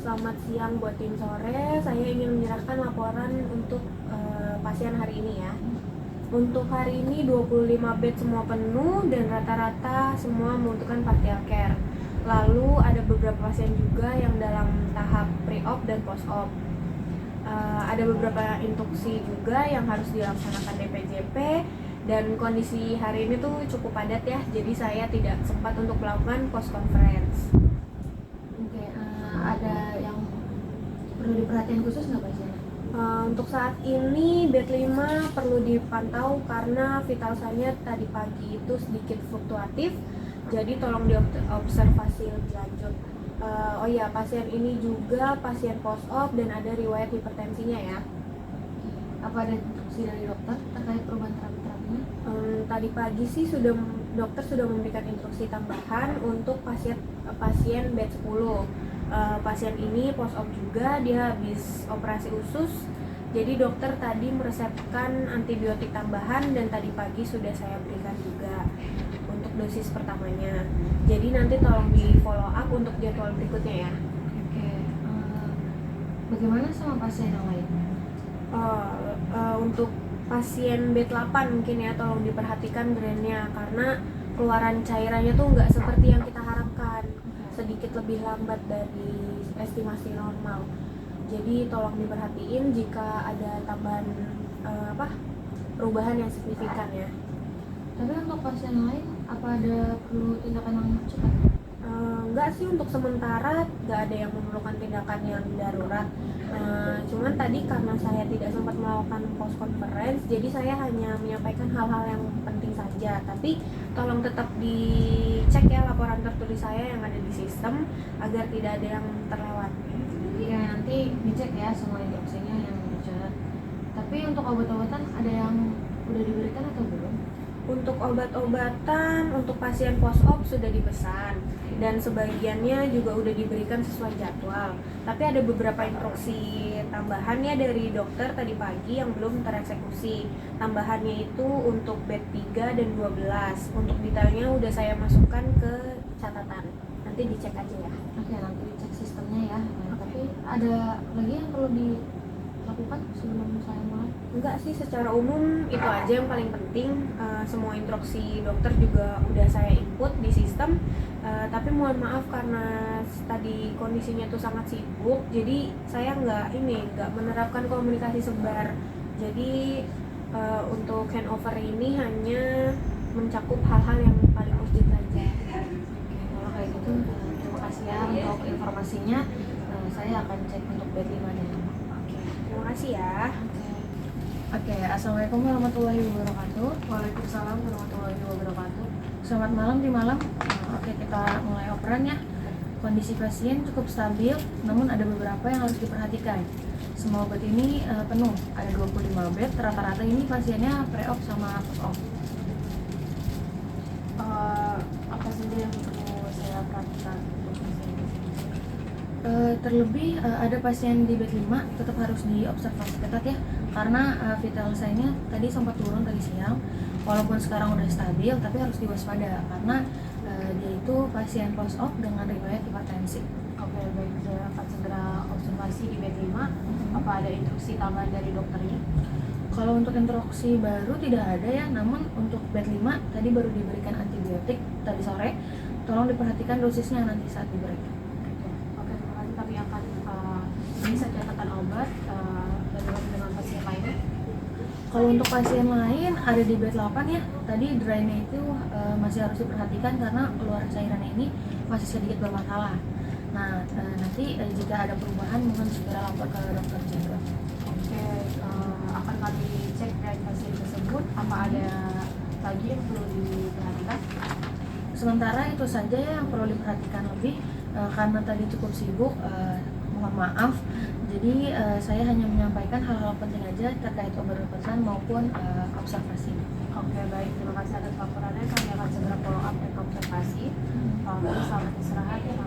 Selamat siang buat tim sore. Saya ingin menyerahkan laporan untuk pasien hari ini ya. Untuk hari ini 25 bed semua penuh dan rata-rata semua membutuhkan partial care. Lalu ada beberapa pasien juga yang dalam tahap pre-op dan post-op. Ada beberapa instruksi juga yang harus dilaksanakan DPJP, dan kondisi hari ini tuh cukup padat ya. Jadi saya tidak sempat untuk melakukan post conference. Ada yang perlu diperhatikan khusus nggak pasien? Untuk saat ini bed 5 perlu dipantau karena vital sign-nya tadi pagi itu sedikit fluktuatif, jadi tolong diobservasi lebih lanjut. Oh iya, pasien ini juga pasien post-op dan ada riwayat hipertensinya ya. Apa ada instruksi dari dokter terkait perubahan terapi-terapinya? Tadi pagi sih dokter sudah memberikan instruksi tambahan untuk pasien bed 10. Pasien ini post-op juga, dia habis operasi usus, jadi dokter tadi meresepkan antibiotik tambahan dan tadi pagi sudah saya berikan juga untuk dosis pertamanya. Jadi nanti tolong di follow up untuk jadwal berikutnya ya. Bagaimana sama pasien yang lain? Untuk pasien bed 8 mungkin ya, tolong diperhatikan drainnya karena keluaran cairannya tuh nggak seperti yang kita harapkan, sedikit lebih lambat dari estimasi normal. Jadi tolong diperhatiin jika ada tambahan perubahan yang signifikan ya. Tapi untuk pasien lain apa ada perlu tindakan yang cepat? Enggak sih, untuk sementara nggak ada yang memerlukan tindakan yang darurat. Cuman tadi karena saya tidak sempat melakukan post conference, jadi saya hanya menyampaikan hal-hal yang penting saja. Tapi tolong tetap dicek ya laporan tertulis saya yang ada di sistem agar tidak ada yang terlewat. Ya, nanti dicek ya semua instruksinya yang dicatat. Tapi untuk obat-obatan ada yang udah diberikan atau belum? Untuk obat-obatan untuk pasien post-op sudah dipesan dan sebagiannya juga udah diberikan sesuai jadwal. Tapi ada beberapa instruksi tambahannya dari dokter tadi pagi yang belum tereksekusi. Tambahannya itu untuk bed 3 dan 12. Untuk detailnya udah saya masukkan ke catatan. Nanti dicek aja ya. Oke, nanti dicek sistemnya ya. Tapi ada lagi yang perlu dilakukan sebelum saya mulai? Enggak sih, secara umum itu aja yang paling penting. Semua instruksi dokter juga udah saya input di sistem. Tapi mohon maaf karena tadi kondisinya tuh sangat sibuk, jadi saya nggak menerapkan komunikasi sebar. Jadi untuk handover ini hanya mencakup hal-hal yang paling urgent saja. Kalau kayak gitu, terima kasih ya untuk informasinya. Saya akan cek untuk bed 5 nya. Terima kasih ya. Oke, assalamualaikum warahmatullahi wabarakatuh. Waalaikumsalam warahmatullahi wabarakatuh. Selamat malam di malam. Oke, kita mulai operan ya. Kondisi pasien cukup stabil, namun ada beberapa yang harus diperhatikan. Semua bed ini penuh, ada 25 bed. Rata-rata ini pasiennya pre-op sama post-op. Apa saja yang perlu saya perhatikan untuk pasien ini? Terlebih ada pasien di bed 5 tetap harus diobservasi ketat ya, karena vital sign-nya tadi sempat turun tadi siang. Walaupun sekarang udah stabil, tapi harus diwaspada karena dia itu pasien post-op dengan riwayat hipertensi. Oke, baik, saya akan segera observasi di bed 5. Apa ada instruksi tambahan dari dokternya? Kalau untuk instruksi baru tidak ada ya, namun untuk bed 5 tadi baru diberikan antibiotik tadi sore. Tolong diperhatikan dosisnya nanti saat diberikan. Oke, terima kasih. Kami akan bisa catatan obat dengan pasien lainnya. Kalau untuk pasien lain ada di bed 8 ya, tadi drainnya itu masih harus diperhatikan karena keluar cairannya ini masih sedikit bermasalah. Nah, nanti jika ada perubahan mohon segera lapor ke dokter jiwa. Oke, akan kami cek drain pasien tersebut. Apa ada lagi yang perlu diperhatikan? sementara itu saja ya yang perlu diperhatikan lebih, karena tadi cukup sibuk, mohon maaf. Jadi saya hanya menyampaikan hal-hal penting aja terkait obat-obatan maupun observasi. Oke, baik. Terima kasih atas laporannya. Kami akan segera follow up dan observasi. Selamat istirahat ya.